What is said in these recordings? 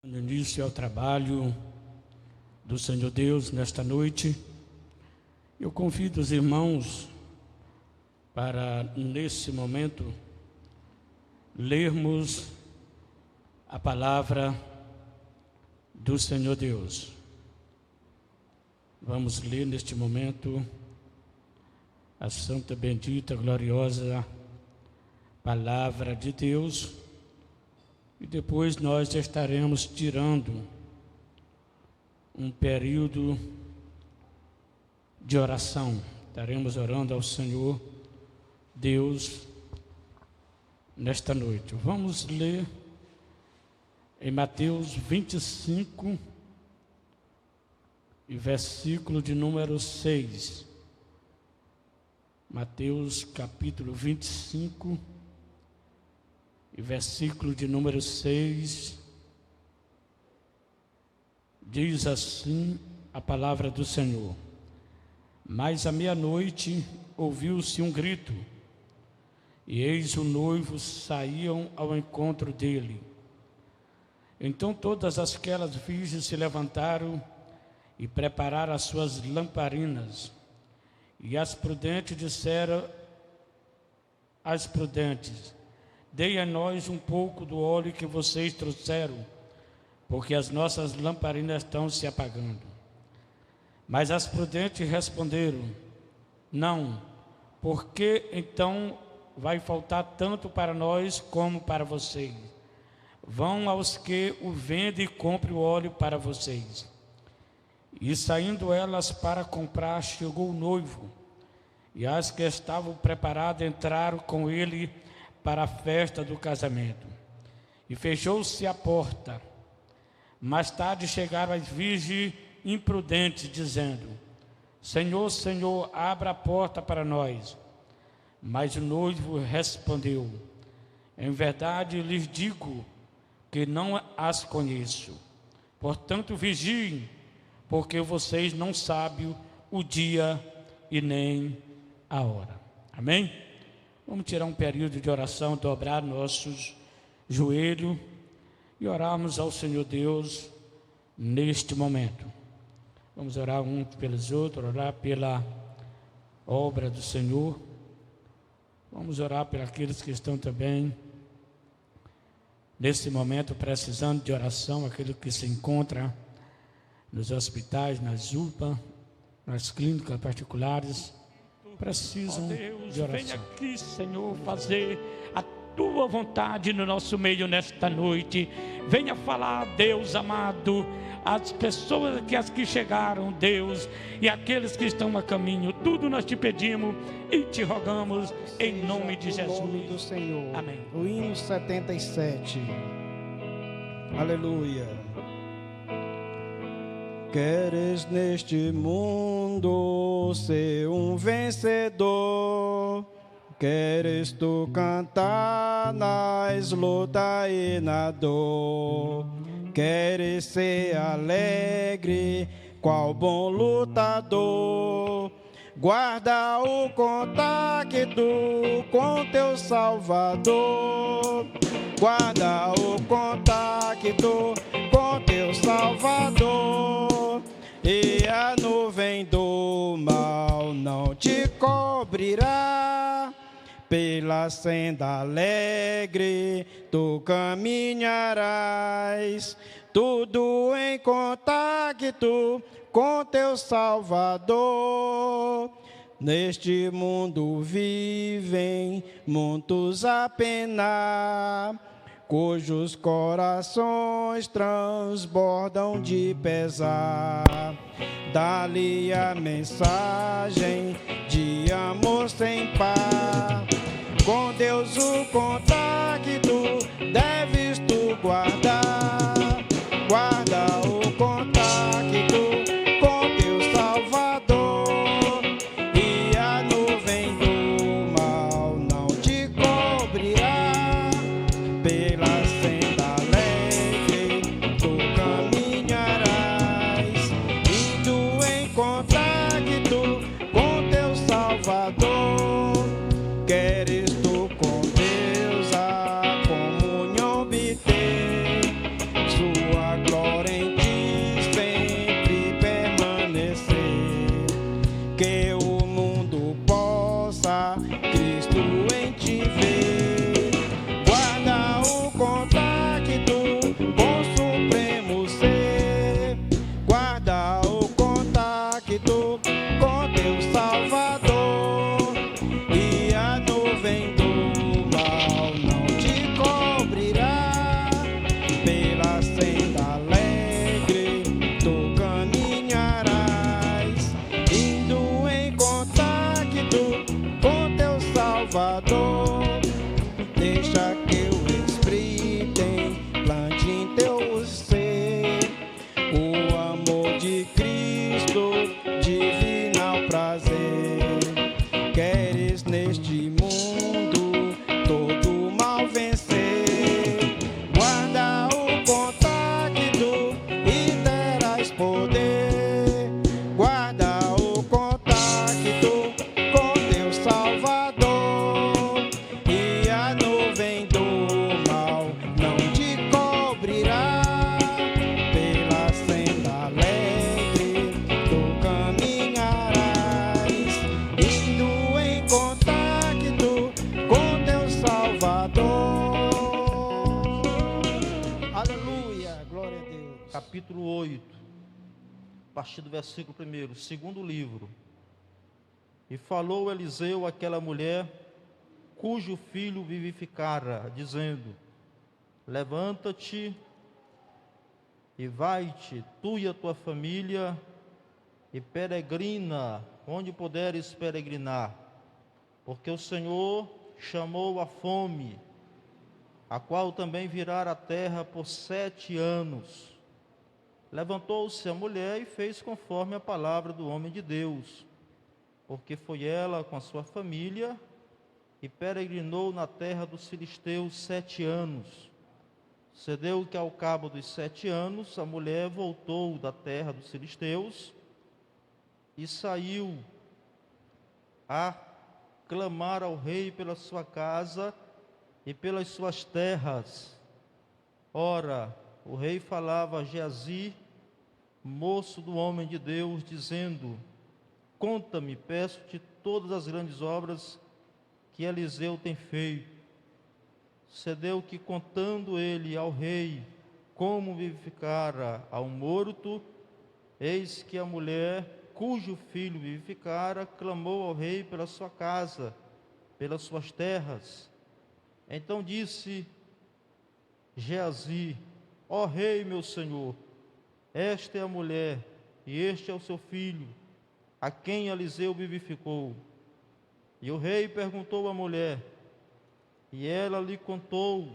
No início ao trabalho do Senhor Deus nesta noite, eu convido os irmãos para, nesse momento, lermos a palavra do Senhor Deus. Vamos ler neste momento a santa, bendita, gloriosa palavra de Deus. E depois nós estaremos tirando um período de oração. Estaremos orando ao Senhor Deus nesta noite. Vamos ler em Mateus 25, e versículo de número 6. Mateus capítulo 25, e versículo de número 6, diz assim a palavra do Senhor: Mas à meia-noite ouviu-se um grito, e eis o noivo saíam ao encontro dele. Então todas aquelas virgens se levantaram e prepararam as suas lamparinas. E as prudentes disseram às prudentes: Dei a nós um pouco do óleo que vocês trouxeram, porque as nossas lamparinas estão se apagando. Mas as prudentes responderam: Não, porque então vai faltar tanto para nós como para vocês. Vão aos que o vendem e comprem o óleo para vocês. E saindo elas para comprar, chegou o noivo, e as que estavam preparadas entraram com ele para a festa do casamento. E fechou-se a porta. Mais tarde chegaram as virgens imprudentes, dizendo: Senhor, Senhor, abra a porta para nós. Mas o noivo respondeu: Em verdade lhes digo que não as conheço. Portanto, vigiem, porque vocês não sabem o dia e nem a hora. Amém? Vamos tirar um período de oração, dobrar nossos joelhos e orarmos ao Senhor Deus neste momento. Vamos orar uns pelos outros, orar pela obra do Senhor. Vamos orar por aqueles que estão também nesse momento precisando de oração, aqueles que se encontram nos hospitais, nas UPA, nas clínicas particulares, precisam de oração. Venha aqui, Senhor, fazer a tua vontade no nosso meio nesta noite. Venha falar, Deus amado, as pessoas que chegaram, Deus, e aqueles que estão a caminho. Tudo nós te pedimos e te rogamos em nome de Jesus. Em nome do Senhor. Amém. O hino 77. Aleluia. Queres neste mundo ser um vencedor? Queres tu cantar nas lutas e na dor? Queres ser alegre, qual bom lutador? Guarda o contato com teu Salvador. Guarda o contato com teu Salvador. E a nuvem do mal não te cobrirá. Pela senda alegre tu caminharás. Tudo em contato com teu Salvador. Neste mundo vivem muitos a penar, cujos corações transbordam de pesar. Dá-lhe a mensagem de amor sem par. Com Deus o contato deves tu guardar. Guarda o contato com teu Salvador. E a nuvem do mal não te cobrirá. Pela senda alegre tu caminharás, indo em contato com teu Salvador. Queres tu com Deus Aleluia, glória a Deus. Capítulo 8, a partir do versículo 1, segundo livro. E falou Eliseu àquela mulher, cujo filho vivificara, dizendo: levanta-te e vai-te, tu e a tua família, e peregrina onde puderes peregrinar, porque o Senhor chamou a fome, a qual também virá a terra por 7 anos. Levantou-se a mulher e fez conforme a palavra do homem de Deus, porque foi ela com a sua família e peregrinou na terra dos filisteus 7 anos. Sucedeu que ao cabo dos 7 anos a mulher voltou da terra dos filisteus e saiu a clamar ao rei pela sua casa e pelas suas terras. Ora, o rei falava a Geazi, moço do homem de Deus, dizendo: conta-me, peço-te, todas as grandes obras que Eliseu tem feito. Sucedeu que, contando ele ao rei como vivificara a um morto, eis que a mulher, cujo filho vivificara, clamou ao rei pela sua casa, pelas suas terras. Então disse Geazi: ó rei, meu senhor, esta é a mulher, e este é o seu filho, a quem Eliseu vivificou. E o rei perguntou à mulher, e ela lhe contou.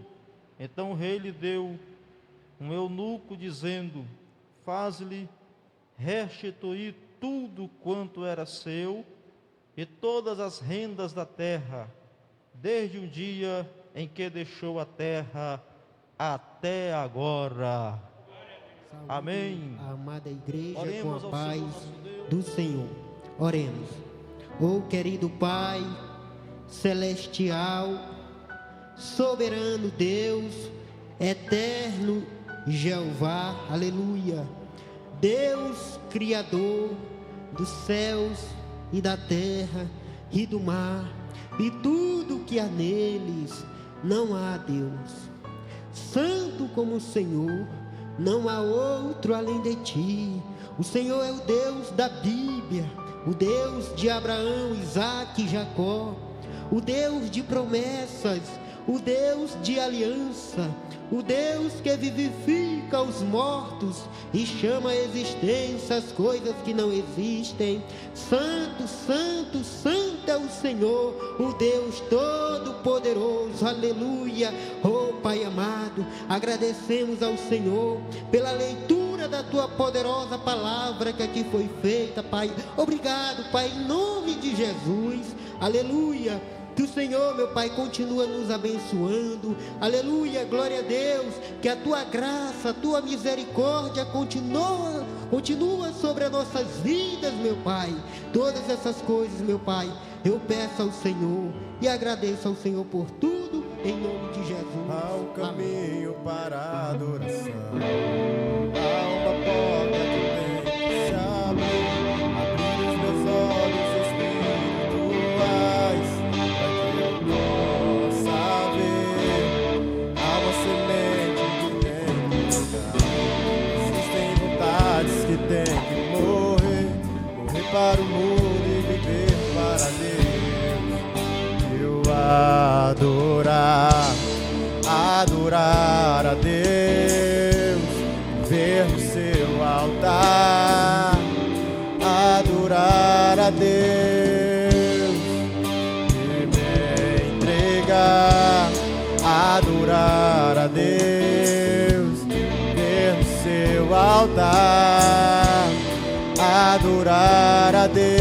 Então o rei lhe deu um eunuco, dizendo: faz-lhe restituir tudo quanto era seu, e todas as rendas da terra, desde o dia em que deixou a terra até agora. Saúde, Amém. a amada igreja, Oremos com ao a paz Senhor nosso Deus. do Senhor. Oremos. Ó querido Pai celestial, soberano Deus, eterno Jeová, aleluia. Deus Criador dos céus e da terra e do mar e tudo que há neles, não há Deus santo como o Senhor, não há outro além de ti. O Senhor é o Deus da Bíblia, o Deus de Abraão, Isaque e Jacó, o Deus de promessas, o Deus de aliança, o Deus que vivifica os mortos e chama à existência as coisas que não existem. Santo, santo, santo é o Senhor, o Deus Todo-Poderoso, aleluia. Oh Pai amado, agradecemos ao Senhor pela leitura da Tua poderosa palavra que aqui foi feita, Pai. Obrigado, Pai, em nome de Jesus, aleluia. Que o Senhor, meu Pai, continua nos abençoando, aleluia, glória a Deus, que a Tua graça, a Tua misericórdia continua sobre as nossas vidas, meu Pai. Todas essas coisas, meu Pai, eu peço ao Senhor e agradeço ao Senhor por tudo, em nome de Jesus. Há um caminho Amém. para a adoração, há uma porta que tem que se abrir. Abrir os meus olhos espirituais, possa ver. Há uma semente que tem que ficar. Existem vontades que tem que morrer para o mundo e viver para Deus. Eu adorar a Deus, ver no seu altar, adorar a Deus e me entregar, adorar a Deus, ver no seu altar, adorar a Deus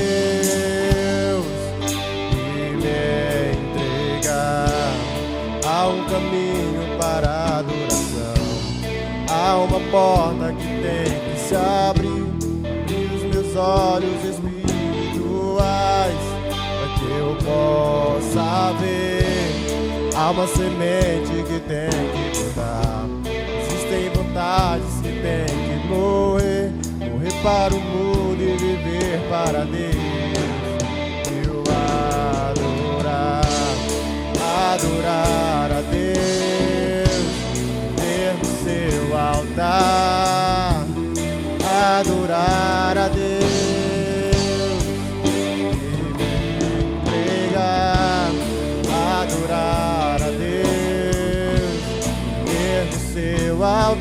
e me entregar. Há um caminho para a adoração, há uma porta que tem que se abrir. E os meus olhos espirituais, para que eu possa ver. Há uma semente que tem que brotar. Existem vontades que tem que morrer para o mundo e viver para Deus. Eu adorar a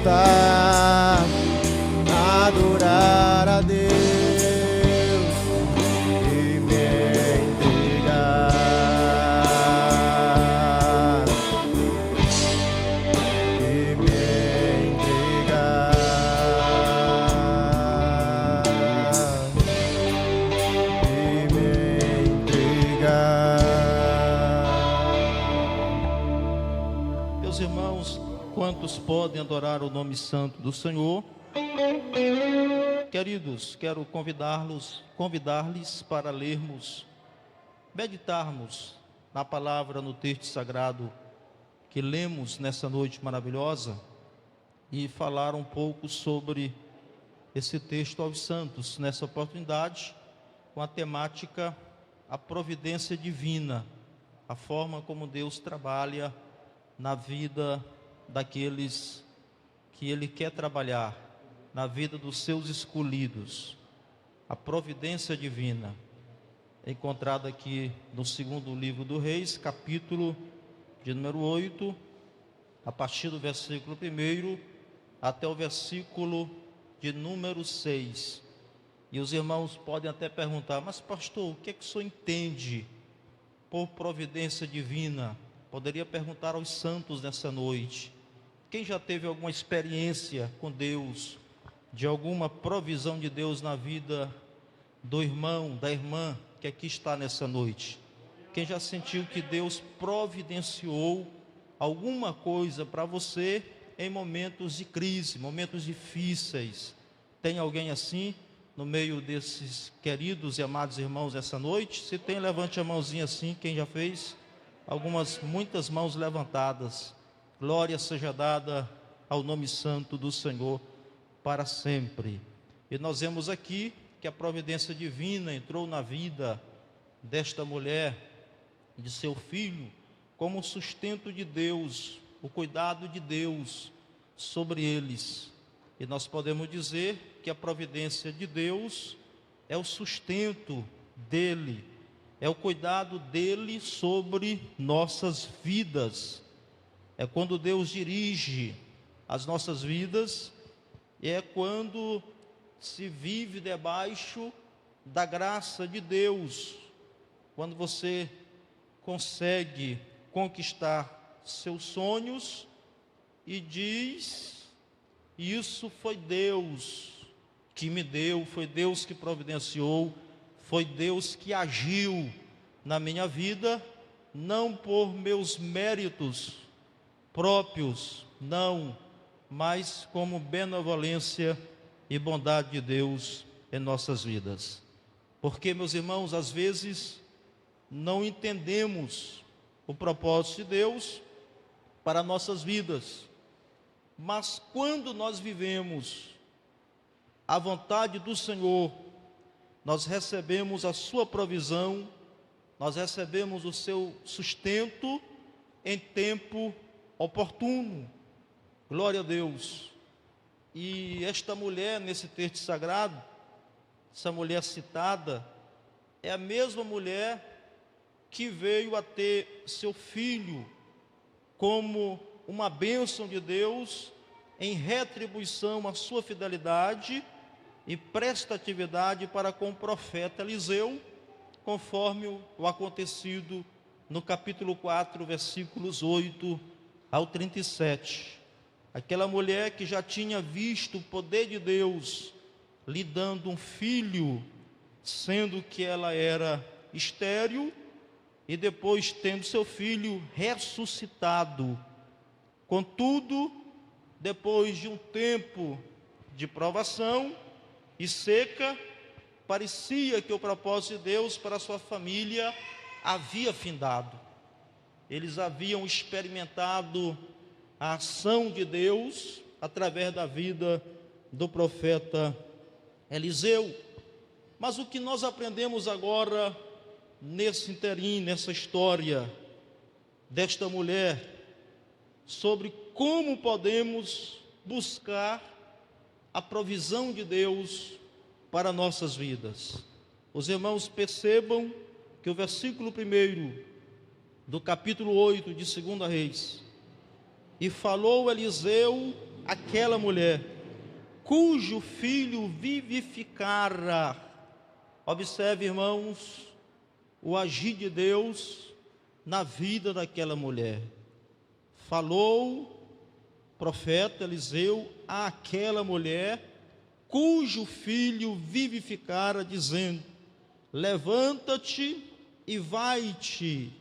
cantar, adorar a Deus e me entregar, e me entregar, e me entregar. Meus irmãos, quantos podem adorar o nome santo do Senhor? Queridos, quero convidar-lhes para lermos, meditarmos na palavra, no texto sagrado que lemos nessa noite maravilhosa e falar um pouco sobre esse texto aos santos, nessa oportunidade, com a temática a providência divina, a forma como Deus trabalha na vida daqueles que Ele quer trabalhar, na vida dos seus escolhidos. A providência divina, encontrada aqui no segundo livro do Reis, capítulo de número 8, a partir do versículo 1 até o versículo de número 6. E os irmãos podem até perguntar: mas pastor, o que é que o senhor entende por providência divina? Poderia perguntar aos santos nessa noite. Quem já teve alguma experiência com Deus, de alguma provisão de Deus na vida do irmão, da irmã que aqui está nessa noite? Quem já sentiu que Deus providenciou alguma coisa para você em momentos de crise, momentos difíceis? Tem alguém assim no meio desses queridos e amados irmãos essa noite? Se tem, levante a mãozinha assim, quem já fez? Muitas mãos levantadas. Glória seja dada ao nome santo do Senhor para sempre. E nós vemos aqui que a providência divina entrou na vida desta mulher, de seu filho, como o sustento de Deus, o cuidado de Deus sobre eles. E nós podemos dizer que a providência de Deus é o sustento dele, é o cuidado dele sobre nossas vidas. É quando Deus dirige as nossas vidas, e é quando se vive debaixo da graça de Deus, quando você consegue conquistar seus sonhos e diz: isso foi Deus que me deu, foi Deus que providenciou, foi Deus que agiu na minha vida, não por meus méritos próprios, não, mas como benevolência e bondade de Deus em nossas vidas. Porque, meus irmãos, às vezes não entendemos o propósito de Deus para nossas vidas, mas quando nós vivemos a vontade do Senhor, nós recebemos a sua provisão, nós recebemos o seu sustento em tempo oportuno. Glória a Deus. E esta mulher, nesse texto sagrado, essa mulher citada, é a mesma mulher que veio a ter seu filho como uma bênção de Deus, em retribuição à sua fidelidade e prestatividade para com o profeta Eliseu, conforme o acontecido no capítulo 4, versículos 8 ao 37. Aquela mulher que já tinha visto o poder de Deus lhe dando um filho, sendo que ela era estéril, e depois tendo seu filho ressuscitado. Contudo, depois de um tempo de provação e seca, parecia que o propósito de Deus para a sua família havia findado. Eles haviam experimentado a ação de Deus através da vida do profeta Eliseu. Mas o que nós aprendemos agora nesse interim, nessa história desta mulher, sobre como podemos buscar a provisão de Deus para nossas vidas. Os irmãos percebam que o versículo 1 do capítulo 8 de 2 Reis: e falou Eliseu aquela mulher cujo filho vivificara. Observe, irmãos, o agir de Deus na vida daquela mulher. Falou o profeta Eliseu àquela mulher cujo filho vivificara, dizendo: levanta-te e vai-te,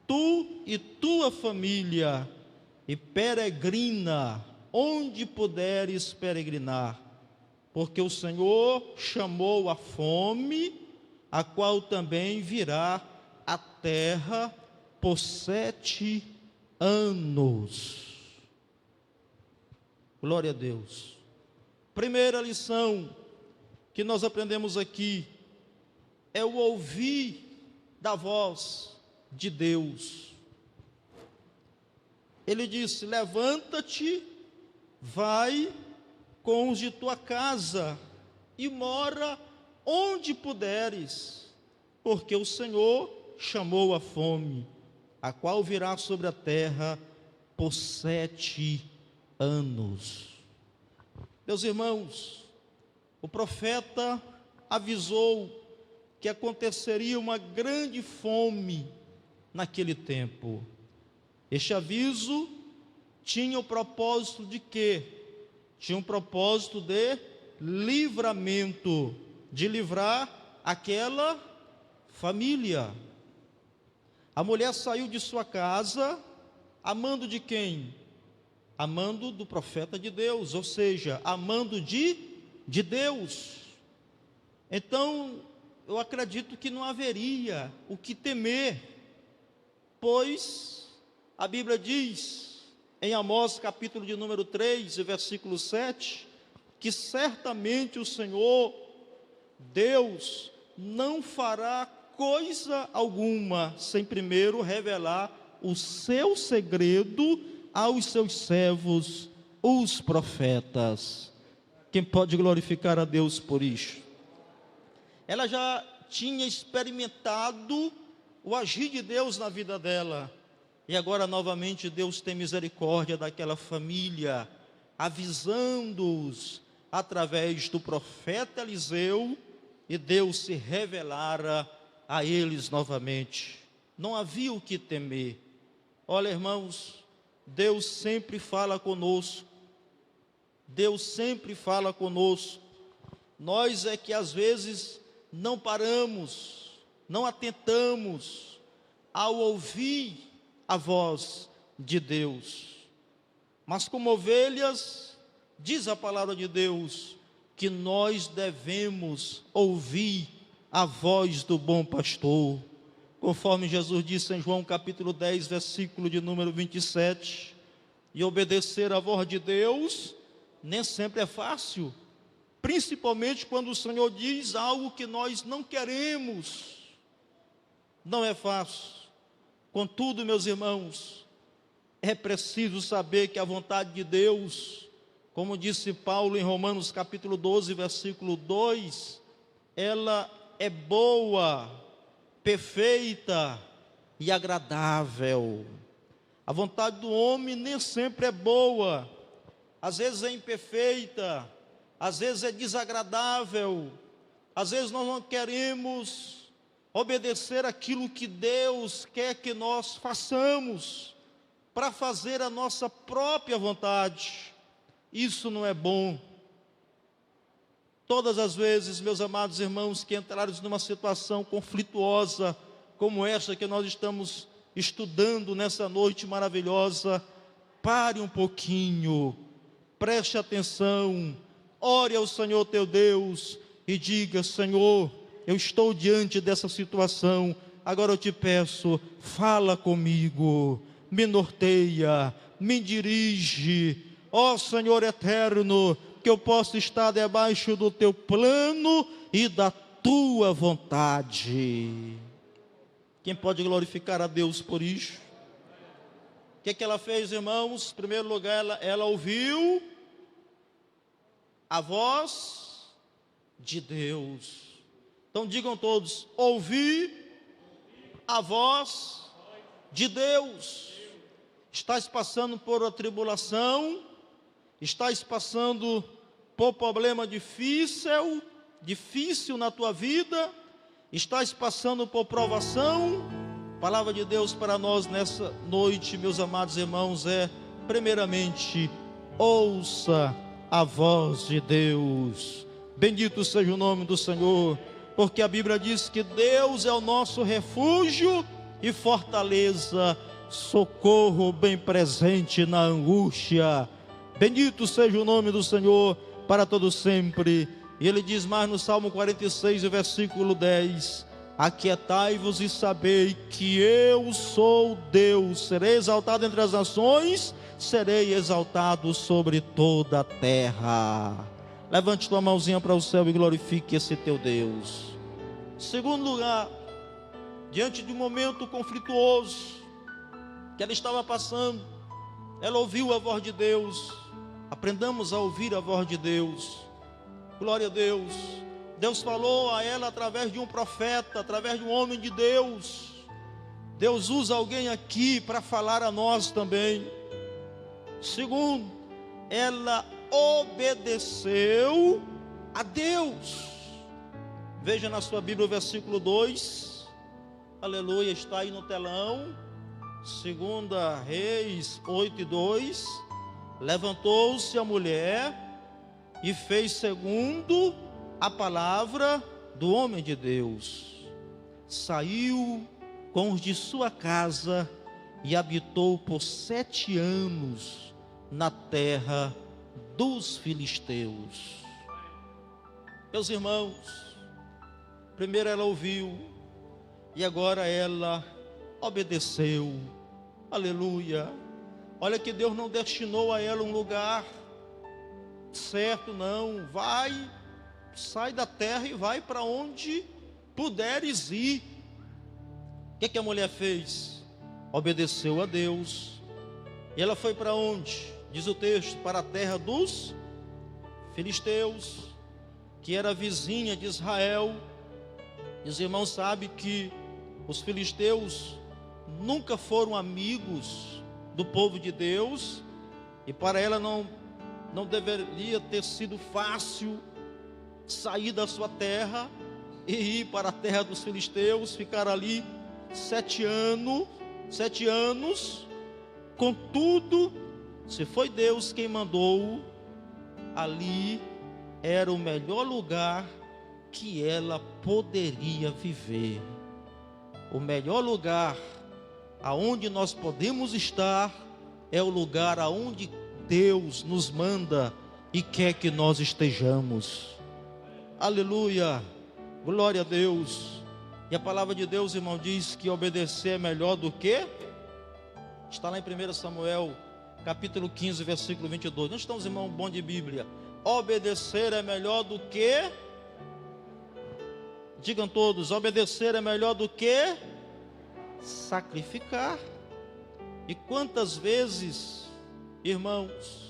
tu e tua família, e peregrina onde puderes peregrinar, porque o Senhor chamou a fome, a qual também virá a terra por 7 anos. Glória a Deus. Primeira lição que nós aprendemos aqui é o ouvir da voz de Deus. Ele disse: levanta-te, vai com os de tua casa e mora onde puderes, porque o Senhor chamou a fome, a qual virá sobre a terra por 7 anos. Meus irmãos, o profeta avisou que aconteceria uma grande fome naquele tempo. Este aviso tinha o propósito de quê? Tinha um propósito de livramento, de livrar aquela família. A mulher saiu de sua casa, amando de quem? Amando do profeta de Deus, ou seja, amando de Deus. Então, eu acredito que não haveria o que temer, pois a Bíblia diz, em Amós capítulo de número 3, versículo 7, que certamente o Senhor, Deus, não fará coisa alguma, sem primeiro revelar o seu segredo aos seus servos, os profetas. Quem pode glorificar a Deus por isso? Ela já tinha experimentado o agir de Deus na vida dela, e agora novamente Deus tem misericórdia daquela família, avisando-os através do profeta Eliseu, e Deus se revelara a eles novamente. Não havia o que temer. Olha, irmãos, Deus sempre fala conosco. Deus sempre fala conosco. Nós é que às vezes não paramos, não atentamos ao ouvir a voz de Deus. Mas como ovelhas, diz a palavra de Deus, que nós devemos ouvir a voz do bom pastor, conforme Jesus disse em João capítulo 10, versículo de número 27, e obedecer a voz de Deus nem sempre é fácil, principalmente quando o Senhor diz algo que nós não queremos, não é fácil. Contudo, meus irmãos, é preciso saber que a vontade de Deus, como disse Paulo em Romanos capítulo 12, versículo 2, ela é boa, perfeita e agradável. A vontade do homem nem sempre é boa, às vezes é imperfeita, às vezes é desagradável, às vezes nós não queremos obedecer aquilo que Deus quer que nós façamos, para fazer a nossa própria vontade. Isso não é bom. Todas as vezes, meus amados irmãos, que entrarmos numa situação conflituosa, como esta que nós estamos estudando nessa noite maravilhosa, pare um pouquinho, preste atenção, ore ao Senhor teu Deus, e diga: Senhor, eu estou diante dessa situação, agora eu te peço, fala comigo, me norteia, me dirige, ó Senhor eterno, que eu possa estar debaixo do teu plano e da tua vontade. Quem pode glorificar a Deus por isso? O que ela fez, irmãos? Em primeiro lugar, ela ouviu a voz de Deus. Então digam todos: ouvi a voz de Deus. Estás passando por uma tribulação, Estás passando por problema difícil na tua vida? Estás passando por provação? Palavra de Deus para nós nessa noite, meus amados irmãos, é: primeiramente, ouça a voz de Deus. Bendito seja o nome do Senhor, porque a Bíblia diz que Deus é o nosso refúgio e fortaleza, socorro bem presente na angústia. Bendito seja o nome do Senhor para todo sempre. E ele diz mais no Salmo 46, versículo 10: aquietai-vos e sabei que eu sou Deus, serei exaltado entre as nações, serei exaltado sobre toda a terra. Levante tua mãozinha para o céu e glorifique esse teu Deus. Segundo lugar, diante de um momento conflituoso que ela estava passando, ela ouviu a voz de Deus. Aprendamos a ouvir a voz de Deus. Glória a Deus. Deus falou a ela através de um profeta, através de um homem de Deus. Deus usa alguém aqui para falar a nós também. Segundo, ela obedeceu a Deus. Veja na sua Bíblia o versículo 2. Aleluia, está aí no telão. 2 Reis 8:2. Levantou-se a mulher e fez segundo a palavra do homem de Deus. Saiu com os de sua casa e habitou por 7 anos na terra dos filisteus. Meus irmãos, primeiro ela ouviu e agora ela obedeceu. Aleluia. Olha que Deus não destinou a ela um lugar certo, não. Sai da terra e vai para onde puderes ir. O que a mulher fez? Obedeceu a Deus. E ela foi para onde? Diz o texto: para a terra dos filisteus, que era vizinha de Israel. E os irmãos sabem que os filisteus nunca foram amigos do povo de Deus, e para ela não deveria ter sido fácil sair da sua terra e ir para a terra dos filisteus, ficar ali 7 anos. Contudo, se foi Deus quem mandou, ali era o melhor lugar que ela poderia viver. O melhor lugar aonde nós podemos estar é o lugar aonde Deus nos manda e quer que nós estejamos. Aleluia, glória a Deus. E a palavra de Deus, irmão, diz que obedecer é melhor do que? Está lá em 1 Samuel, capítulo 15, versículo 22. Nós estamos, irmão, bom de Bíblia. Obedecer é melhor do que? Digam todos: obedecer é melhor do que sacrificar. E quantas vezes, irmãos,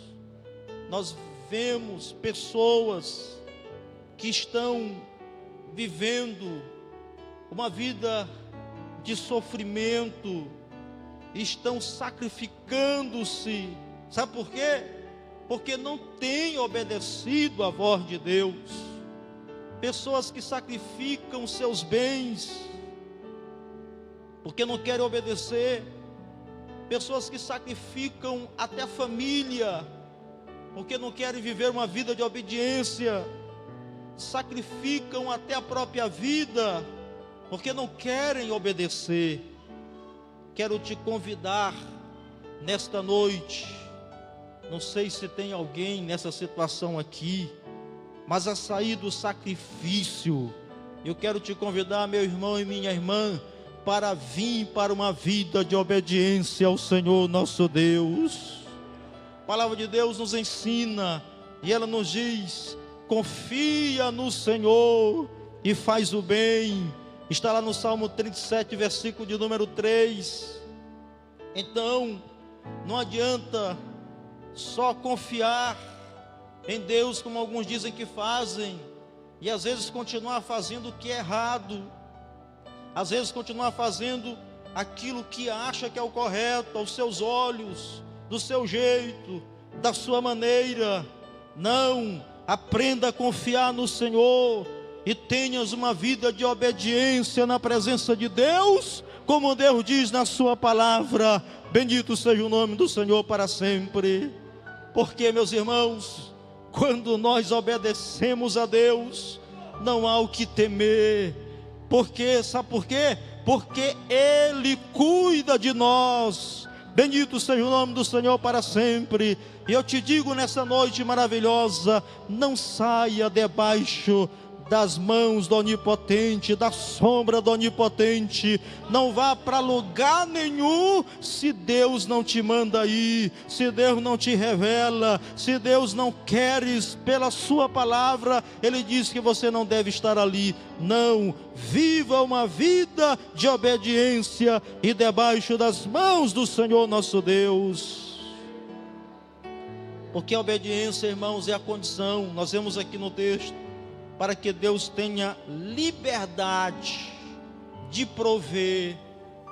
nós vemos pessoas que estão vivendo uma vida de sofrimento, estão sacrificando-se. Sabe por quê? Porque não têm obedecido à voz de Deus. Pessoas que sacrificam seus bens porque não querem obedecer. Pessoas que sacrificam até a família porque não querem viver uma vida de obediência. Sacrificam até a própria vida porque não querem obedecer. Quero te convidar nesta noite. Não sei se tem alguém nessa situação aqui, mas a sair do sacrifício, eu quero te convidar, meu irmão e minha irmã, para vir para uma vida de obediência ao Senhor nosso Deus. A palavra de Deus nos ensina, e ela nos diz: confia no Senhor e faz o bem. Está lá no Salmo 37, versículo de número 3. Então, não adianta só confiar em Deus, como alguns dizem que fazem, e às vezes continuar fazendo o que é errado, às vezes continuar fazendo aquilo que acha que é o correto aos seus olhos, do seu jeito, da sua maneira. Não, aprenda a confiar no Senhor e tenhas uma vida de obediência na presença de Deus, como Deus diz na sua palavra. Bendito seja o nome do Senhor para sempre. Porque, meus irmãos, quando nós obedecemos a Deus, não há o que temer. Porque, sabe por quê? Porque Ele cuida de nós. Bendito seja o nome do Senhor para sempre. E eu te digo nessa noite maravilhosa, não saia debaixo das mãos do Onipotente, da sombra do Onipotente. Não vá para lugar nenhum se Deus não te manda ir, se Deus não te revela, se Deus não queres pela sua palavra, Ele diz que você não deve estar ali. Não, viva uma vida de obediência e debaixo das mãos do Senhor nosso Deus. Porque a obediência, irmãos, é a condição, nós vemos aqui no texto, para que Deus tenha liberdade de prover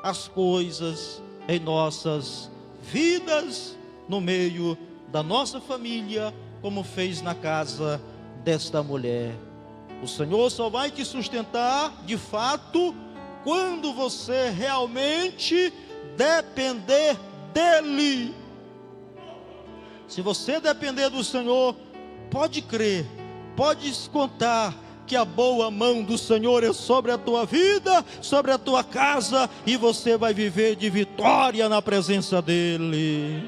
as coisas em nossas vidas, no meio da nossa família, como fez na casa desta mulher. O Senhor só vai te sustentar, de fato, quando você realmente depender dEle. Se você depender do Senhor, pode crer, pode contar que a boa mão do Senhor é sobre a tua vida, sobre a tua casa, e você vai viver de vitória na presença dEle.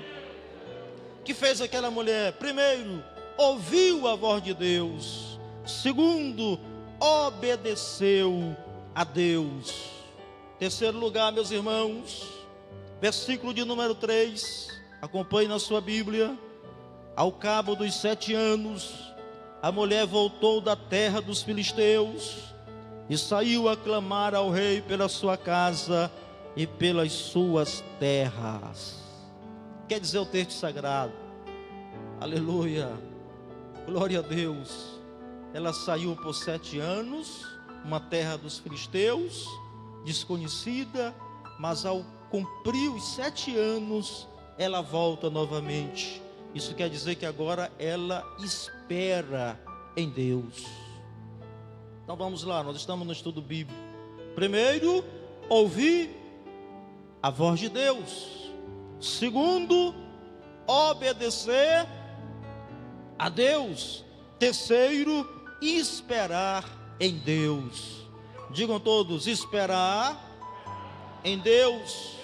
O que fez aquela mulher? Primeiro, ouviu a voz de Deus. Segundo, obedeceu a Deus. Terceiro lugar, meus irmãos, versículo de número 3, acompanhe na sua Bíblia. Ao cabo dos 7 anos, a mulher voltou da terra dos filisteus e saiu a clamar ao rei pela sua casa e pelas suas terras. Quer dizer o texto sagrado, aleluia, glória a Deus. Ela saiu por 7 anos, uma terra dos filisteus, desconhecida, mas ao cumprir os 7 anos, ela volta novamente. Isso quer dizer que agora ela espera em Deus. Então vamos lá, nós estamos no estudo bíblico. Primeiro, ouvir a voz de Deus. Segundo, obedecer a Deus. Terceiro, esperar em Deus. Digam todos, esperar em Deus.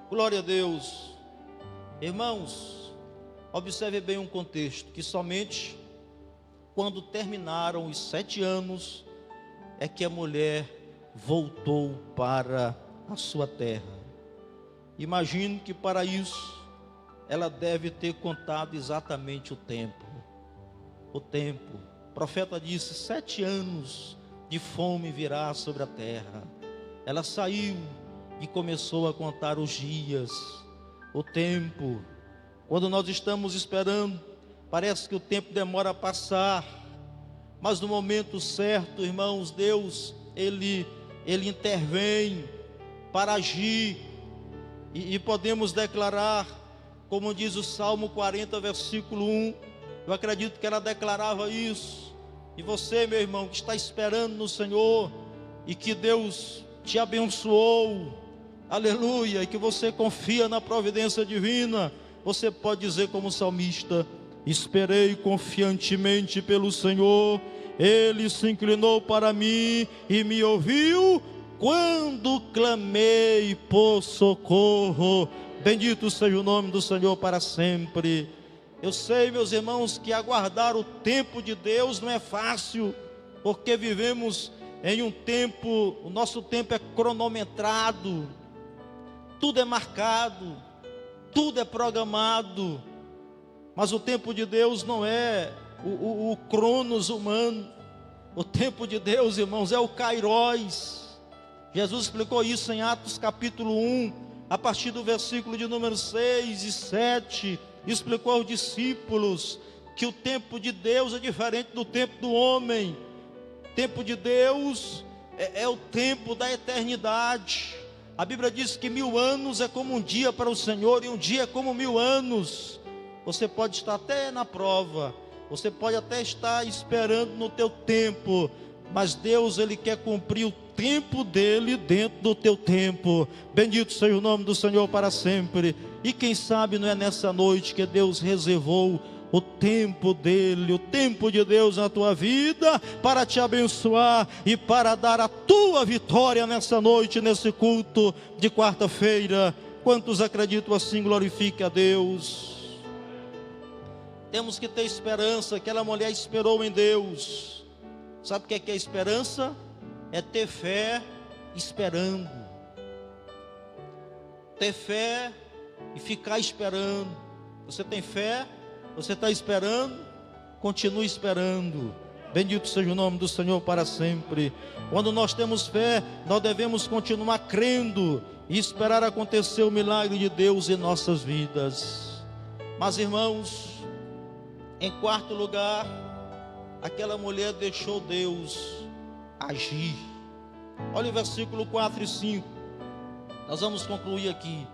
Glória a Deus. Irmãos, observe bem um contexto, que somente quando terminaram os 7 anos é que a mulher voltou para a sua terra. Imagino que para isso ela deve ter contado exatamente o tempo. O tempo. O profeta disse: 7 anos de fome virá sobre a terra. Ela saiu e começou a contar os dias, o tempo. Quando nós estamos esperando, parece que o tempo demora a passar, mas no momento certo, irmãos, Deus, Ele intervém para agir, e podemos declarar, como diz o Salmo 40, versículo 1, eu acredito que ela declarava isso, e você, meu irmão, que está esperando no Senhor, e que Deus te abençoou, aleluia, e que você confia na providência divina, você pode dizer como salmista: esperei confiantemente pelo Senhor, Ele se inclinou para mim e me ouviu quando clamei por socorro. Bendito seja o nome do Senhor para sempre. Eu sei, meus irmãos, que aguardar o tempo de Deus não é fácil, porque vivemos em um tempo, o nosso tempo é cronometrado, tudo é marcado, tudo é programado, mas o tempo de Deus não é o cronos humano. O tempo de Deus, irmãos, é o kairos. Jesus explicou isso em Atos capítulo 1, a partir do versículo de número 6 e 7, explicou aos discípulos que o tempo de Deus é diferente do tempo do homem. O tempo de Deus é o tempo da eternidade. A Bíblia diz que 1000 anos é como um dia para o Senhor, e um dia é como 1000 anos. Você pode estar até na prova, você pode até estar esperando no teu tempo, mas Deus, Ele quer cumprir o tempo dEle dentro do teu tempo. Bendito seja o nome do Senhor para sempre. E quem sabe não é nessa noite que Deus reservou o tempo dEle, o tempo de Deus na tua vida, para te abençoar e para dar a tua vitória nessa noite, nesse culto de quarta-feira. Quantos acreditam assim? Glorifique a Deus. Temos que ter esperança. Aquela mulher esperou em Deus. Sabe o que é esperança? É ter fé esperando. Ter fé e ficar esperando. Você tem fé? Você está esperando? Continue esperando. Bendito seja o nome do Senhor para sempre. Quando nós temos fé, nós devemos continuar crendo e esperar acontecer o milagre de Deus em nossas vidas. Mas, irmãos, em quarto lugar, aquela mulher deixou Deus agir. Olha o versículo 4 e 5. Nós vamos concluir aqui.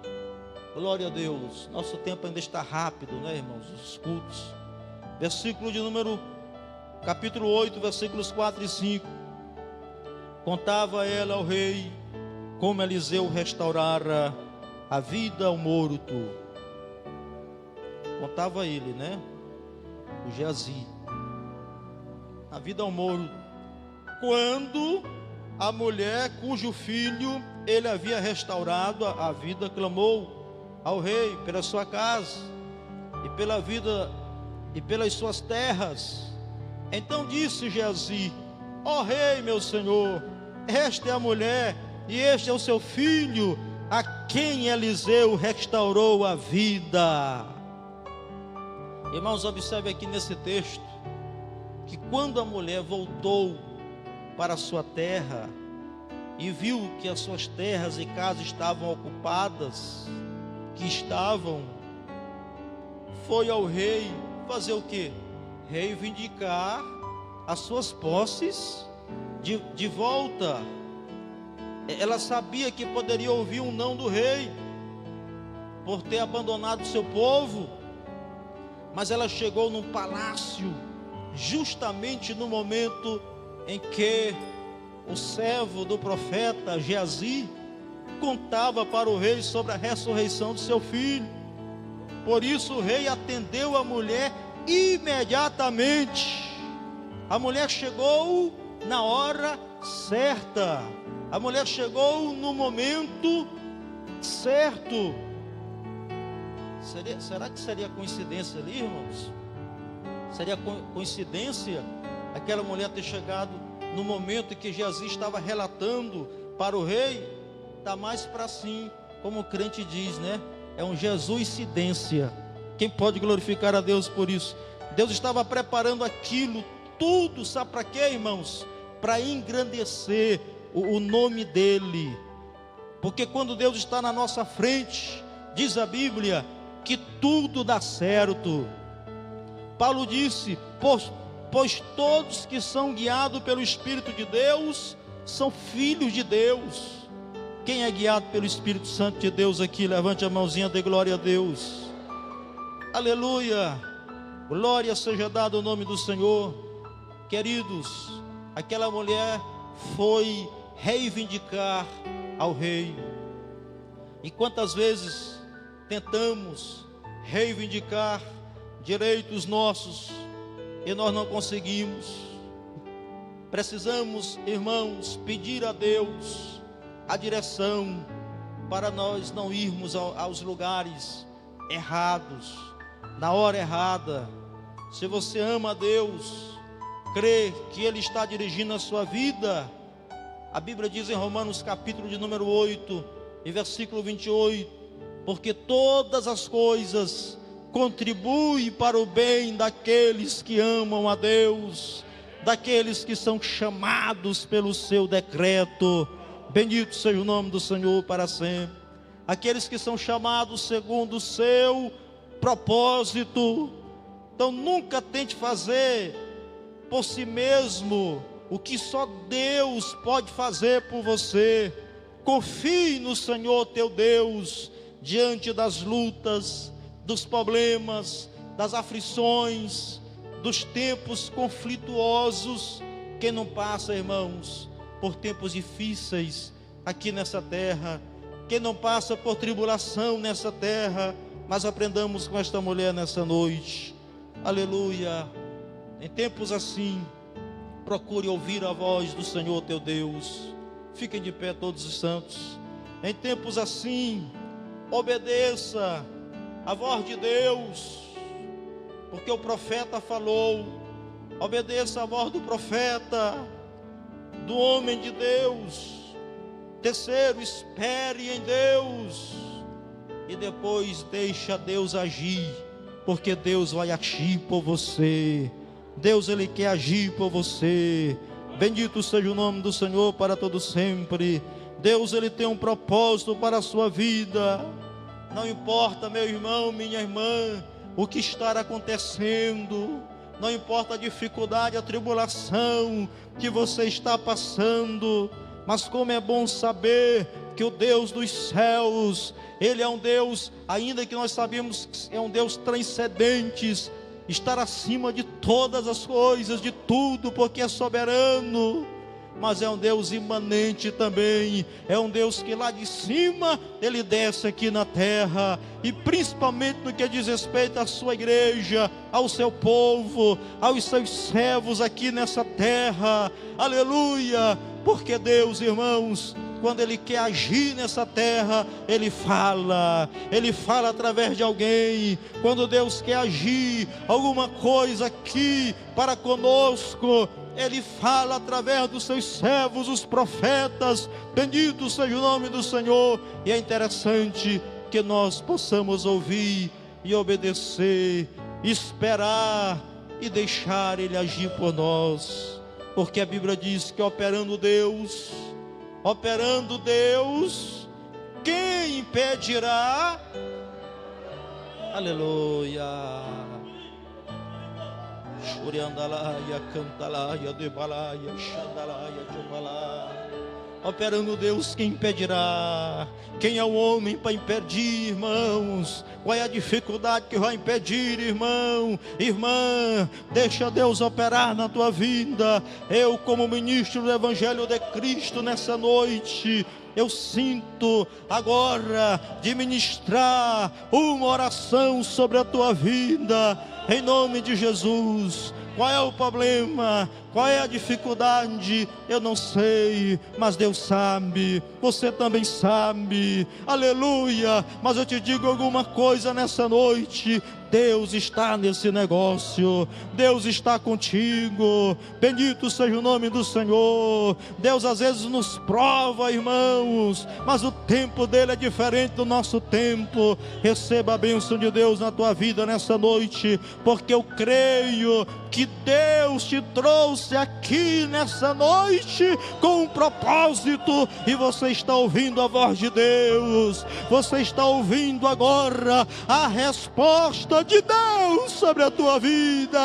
Glória a Deus. Nosso tempo ainda está rápido, né, irmãos? Os cultos. Versículo de número, capítulo 8, versículos 4 e 5. Contava ela ao rei como Eliseu restaurara a vida ao morto. Contava ele, né? O Geazi. A vida ao morto. Quando a mulher cujo filho ele havia restaurado a vida clamou ao rei pela sua casa e pela vida e pelas suas terras. Então disse Geazi: ó rei, meu senhor, esta é a mulher e este é o seu filho, a quem Eliseu restaurou a vida. Irmãos, observe aqui nesse texto que quando a mulher voltou para a sua terra e viu que as suas terras e casas estavam ocupadas, foi ao rei fazer o quê? Reivindicar as suas posses de volta. Ela sabia que poderia ouvir um não do rei por ter abandonado o seu povo, mas ela chegou num palácio justamente no momento em que o servo do profeta Geazi contava para o rei sobre a ressurreição de seu filho. Por isso o rei atendeu a mulher imediatamente. A mulher chegou na hora certa. A mulher chegou no momento certo. Será que seria coincidência ali, irmãos? Seria coincidência aquela mulher ter chegado no momento em que Geazi estava relatando para o rei? Está mais para sim, como o crente diz, né? É um Jesuicidência. Quem pode glorificar a Deus por isso? Deus estava preparando aquilo tudo, sabe para quê, irmãos? Para engrandecer o nome dEle. Porque quando Deus está na nossa frente, diz a Bíblia, que tudo dá certo. Paulo disse, pois todos que são guiados pelo Espírito de Deus, são filhos de Deus. Quem é guiado pelo Espírito Santo de Deus aqui? Levante a mãozinha, dê glória a Deus. Aleluia. Glória seja dada ao nome do Senhor. Queridos, aquela mulher foi reivindicar ao rei. E quantas vezes tentamos reivindicar direitos nossos e nós não conseguimos. Precisamos, irmãos, pedir a Deus a direção para nós não irmos aos lugares errados, na hora errada. Se você ama a Deus, crê que Ele está dirigindo a sua vida, a Bíblia diz em Romanos capítulo de número 8 e versículo 28, porque todas as coisas contribuem para o bem daqueles que amam a Deus, daqueles que são chamados pelo seu decreto. Bendito seja o nome do Senhor para sempre. Aqueles que são chamados segundo o seu propósito. Então nunca tente fazer por si mesmo o que só Deus pode fazer por você. Confie no Senhor teu Deus diante das lutas, dos problemas, das aflições, dos tempos conflituosos. Quem não passa, irmãos, por tempos difíceis aqui nessa terra? Quem não passa por tribulação nessa terra? Mas aprendamos com esta mulher nessa noite. Aleluia. Em tempos assim, procure ouvir a voz do Senhor teu Deus. Fiquem de pé todos os santos. Em tempos assim, obedeça a voz de Deus, porque o profeta falou. Obedeça a voz do profeta, do homem de Deus. Terceiro, espere em Deus, e depois deixa Deus agir, porque Deus vai agir por você. Deus, Ele quer agir por você. Bendito seja o nome do Senhor para todo sempre. Deus, Ele tem um propósito para a sua vida. Não importa, meu irmão, minha irmã, o que está acontecendo. Não importa a dificuldade, a tribulação que você está passando. Mas como é bom saber que o Deus dos céus, Ele é um Deus, ainda que nós sabemos que é um Deus transcendente, estar acima de todas as coisas, de tudo, porque é soberano. Mas é um Deus imanente também. É um Deus que lá de cima Ele desce aqui na terra. E principalmente no que diz respeito à sua igreja, ao seu povo, aos seus servos aqui nessa terra. Aleluia. Porque Deus, irmãos, quando Ele quer agir nessa terra, Ele fala através de alguém. Quando Deus quer agir alguma coisa aqui para conosco, Ele fala através dos seus servos, os profetas. Bendito seja o nome do Senhor. E é interessante que nós possamos ouvir e obedecer, esperar e deixar Ele agir por nós. Porque a Bíblia diz que operando Deus, quem impedirá? Aleluia. Shuriandalaia, cantalaia, debalaia, xandalaia, debalá. Operando Deus, quem impedirá? Quem é o homem para impedir, irmãos? Qual é a dificuldade que vai impedir, irmão? Irmã, deixa Deus operar na tua vida. Eu, como ministro do Evangelho de Cristo nessa noite, eu sinto agora de ministrar uma oração sobre a tua vida, em nome de Jesus. Qual é o problema? Qual é a dificuldade? Eu não sei, mas Deus sabe. Você também sabe. Aleluia. Mas eu te digo alguma coisa nessa noite. Deus está nesse negócio. Deus está contigo. Bendito seja o nome do Senhor. Deus às vezes nos prova, irmãos, mas o tempo dele é diferente do nosso tempo. Receba a bênção de Deus na tua vida nessa noite, porque eu creio que Deus te trouxe aqui nessa noite com um propósito, e você está ouvindo a voz de Deus. Você está ouvindo agora a resposta de Deus sobre a tua vida.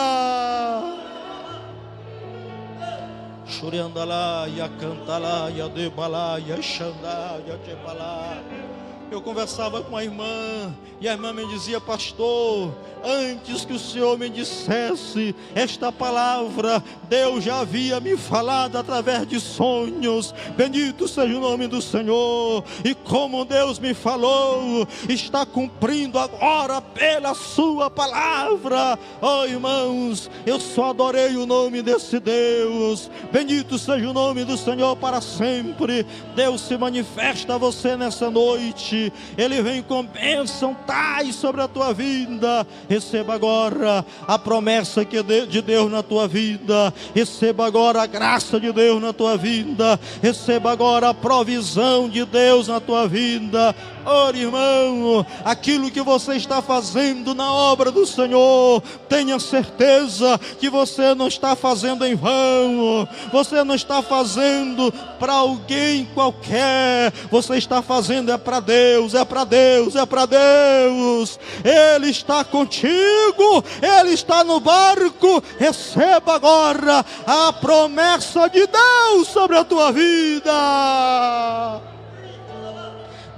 Shuriandalaia, cantalaia, debalaia, xandaia, debalaia. Eu conversava com a irmã, e a irmã me dizia: pastor, antes que o Senhor me dissesse esta palavra, Deus já havia me falado através de sonhos. Bendito seja o nome do Senhor. E como Deus me falou, está cumprindo agora pela sua palavra. Oh, irmãos, eu só adorei o nome desse Deus. Bendito seja o nome do Senhor para sempre. Deus se manifesta a você nessa noite. Ele vem com bênção tais sobre a tua vida. Receba agora a promessa de Deus na tua vida. Receba agora a graça de Deus na tua vida. Receba agora a provisão de Deus na tua vida. Ora, irmão, aquilo que você está fazendo na obra do Senhor, tenha certeza que você não está fazendo em vão. Você não está fazendo para alguém qualquer. Você está fazendo para Deus, é para Deus, é para Deus. Ele está contigo, Ele está no barco. Receba agora a promessa de Deus sobre a tua vida.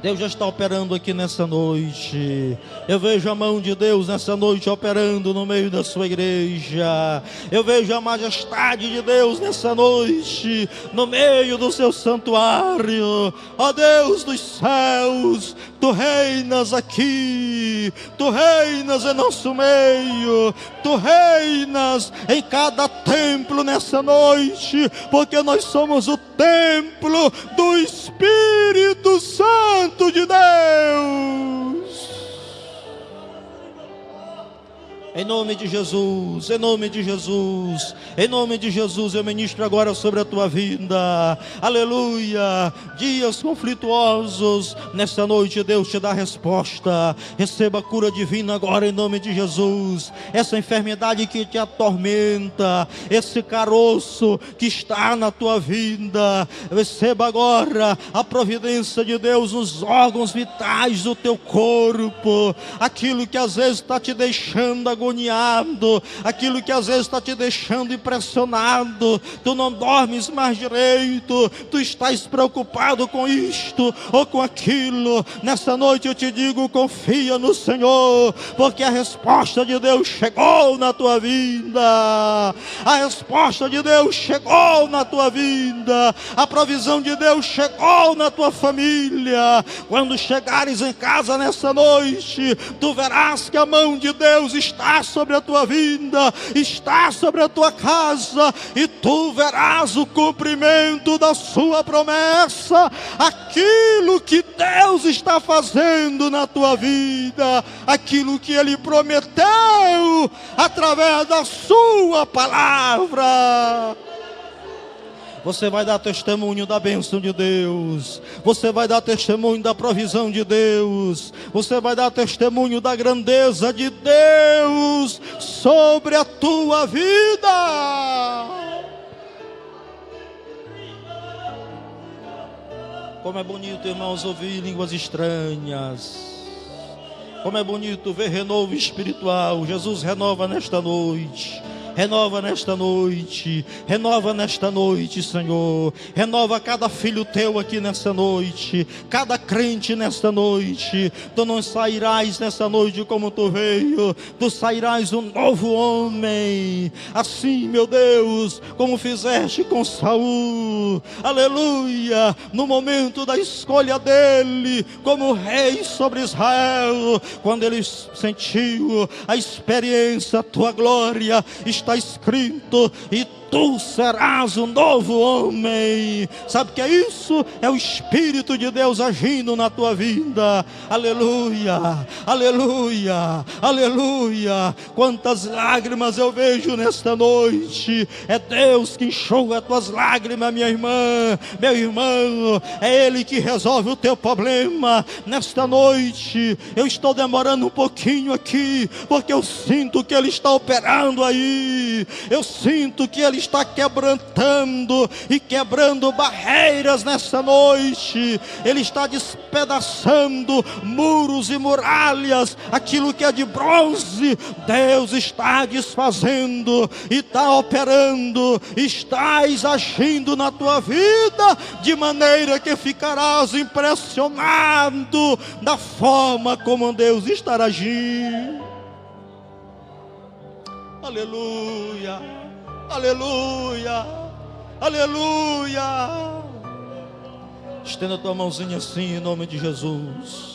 Deus já está operando aqui nessa noite. Eu vejo a mão de Deus nessa noite operando no meio da sua igreja. Eu vejo a majestade de Deus nessa noite no meio do seu santuário. Ó Deus dos céus, Tu reinas aqui, Tu reinas em nosso meio, Tu reinas em cada templo nessa noite, porque nós somos o templo do Espírito Santo de Deus. Em nome de Jesus, em nome de Jesus, em nome de Jesus, eu ministro agora sobre a tua vida. Aleluia. Dias conflituosos, nesta noite Deus te dá resposta. Receba a cura divina agora em nome de Jesus. Essa enfermidade que te atormenta, esse caroço que está na tua vida, receba agora a providência de Deus nos órgãos vitais do teu corpo. Aquilo que às vezes está te deixando agoniado, aquilo que às vezes está te deixando impressionado, tu não dormes mais direito, tu estás preocupado com isto ou com aquilo. Nessa noite eu te digo, confia no Senhor, porque a resposta de Deus chegou na tua vida. A resposta de Deus chegou na tua vida. A provisão de Deus chegou na tua família. Quando chegares em casa nessa noite, tu verás que a mão de Deus está sobre a tua vida, está sobre a tua casa, e tu verás o cumprimento da sua promessa. Aquilo que Deus está fazendo na tua vida, aquilo que Ele prometeu através da sua palavra. Você vai dar testemunho da bênção de Deus. Você vai dar testemunho da provisão de Deus. Você vai dar testemunho da grandeza de Deus sobre a tua vida. Como é bonito, irmãos, ouvir línguas estranhas. Como é bonito ver renovo espiritual. Jesus renova nesta noite. Renova nesta noite, renova nesta noite, Senhor. Renova cada filho teu aqui nessa noite, cada crente nesta noite. Tu não sairás nessa noite como tu veio, tu sairás um novo homem. Assim, meu Deus, como fizeste com Saul, aleluia, no momento da escolha dele como rei sobre Israel, quando ele sentiu a experiência, a tua glória, está escrito, e tu serás um novo homem. Sabe o que é isso? É o Espírito de Deus agindo na tua vida. Aleluia, aleluia, aleluia. Quantas lágrimas eu vejo nesta noite. É Deus que enxuga as tuas lágrimas, minha irmã, meu irmão. É Ele que resolve o teu problema. Nesta noite eu estou demorando um pouquinho aqui, porque eu sinto que Ele está operando aí. Eu sinto que Ele está quebrantando e quebrando barreiras nessa noite. Ele está despedaçando muros e muralhas. Aquilo que é de bronze, Deus está desfazendo e está operando. Estás agindo na tua vida de maneira que ficarás impressionado da forma como Deus está agindo. Aleluia, aleluia, aleluia. Estenda a tua mãozinha assim em nome de Jesus.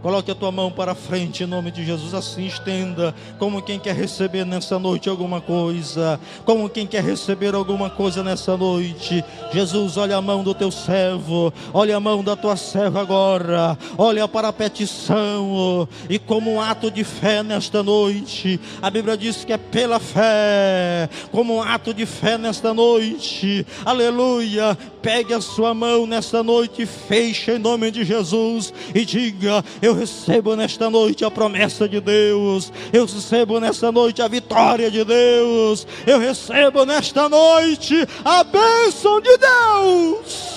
Coloque a tua mão para frente em nome de Jesus, assim estenda, como quem quer receber nessa noite alguma coisa, como quem quer receber alguma coisa nessa noite. Jesus, olha a mão do teu servo, olha a mão da tua serva agora, olha para a petição, e como um ato de fé nesta noite, a Bíblia diz que é pela fé, como um ato de fé nesta noite, aleluia. Pegue a sua mão nesta noite, feche em nome de Jesus e diga: eu recebo nesta noite a promessa de Deus, eu recebo nesta noite a vitória de Deus, eu recebo nesta noite a bênção de Deus.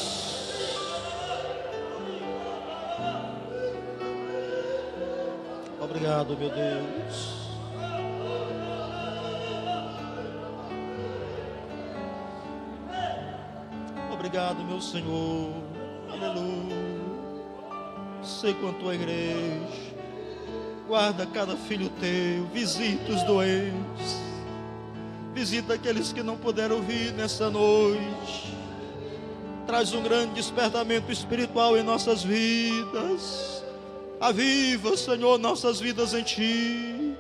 Obrigado, meu Deus. Obrigado, meu Senhor. Aleluia. você com a tua igreja. Guarda cada filho teu, visita os doentes, visita aqueles que não puderam vir nessa noite. Traz um grande despertamento espiritual em nossas vidas. Aviva, Senhor, nossas vidas em Ti,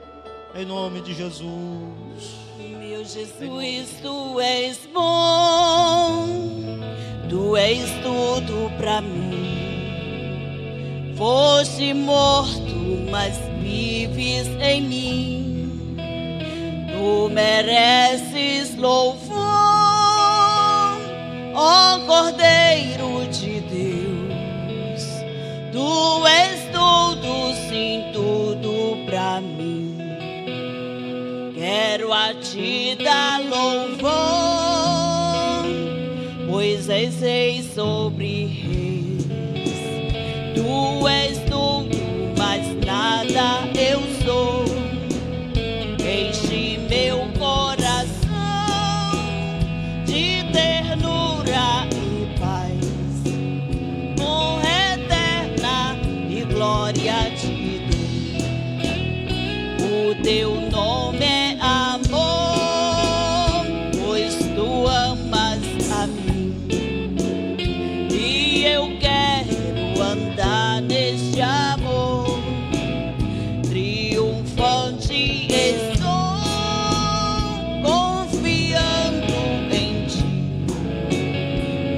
em nome de Jesus. Meu Jesus, Tu és bom, Tu és tudo pra mim. Foste morto, mas vives em mim. Tu mereces louvor, ó Cordeiro de Deus. Tu és tudo, sim, tudo pra mim. Quero a Ti dar louvor, pois és rei sobre reis. Tu és tudo, mas nada eu sou. Enche meu coração de ternura e paz, honra eterna e glória te dou. O Teu nome é amor, pois Tu amas a mim, e eu quero andar neste amor. Triunfante estou, confiando em Ti,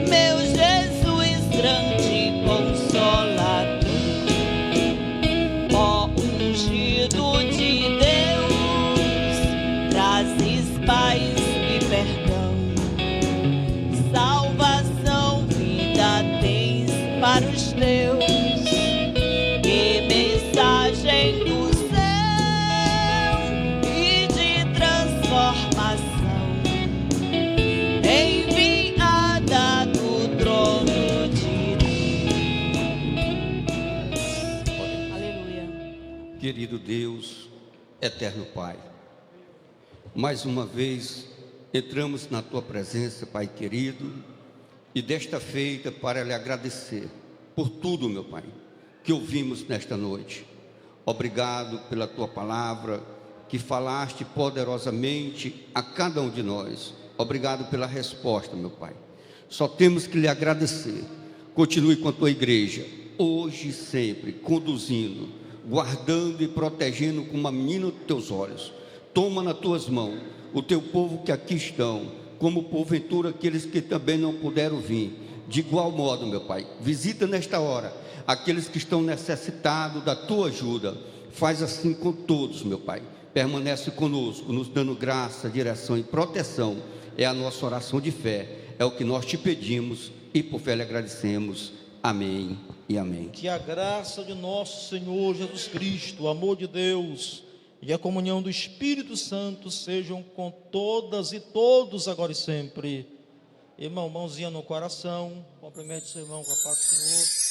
meu Jesus, grande consolador. Ó ungido de Deus, trazes paz e perdão, salvação, vida tens para os teus. Que mensagem do céu e de transformação, enviada do trono de Deus. Aleluia. Querido Deus, eterno Pai, mais uma vez entramos na Tua presença, Pai querido, e desta feita para lhe agradecer por tudo, meu Pai, que ouvimos nesta noite. Obrigado pela Tua palavra, que falaste poderosamente a cada um de nós. Obrigado pela resposta, meu Pai. Só temos que lhe agradecer. Continue com a Tua igreja, hoje e sempre, conduzindo, guardando e protegendo como a menina dos Teus olhos. Toma nas Tuas mãos o Teu povo que aqui estão, como porventura aqueles que também não puderam vir. De igual modo, meu Pai, visita nesta hora aqueles que estão necessitados da Tua ajuda. Faz assim com todos, meu Pai. Permanece conosco, nos dando graça, direção e proteção. É a nossa oração de fé, é o que nós te pedimos e por fé lhe agradecemos. Amém e amém. Que a graça de nosso Senhor Jesus Cristo, o amor de Deus e a comunhão do Espírito Santo sejam com todas e todos agora e sempre. Irmão, mãozinha no coração, cumprimente seu irmão com a paz do Senhor.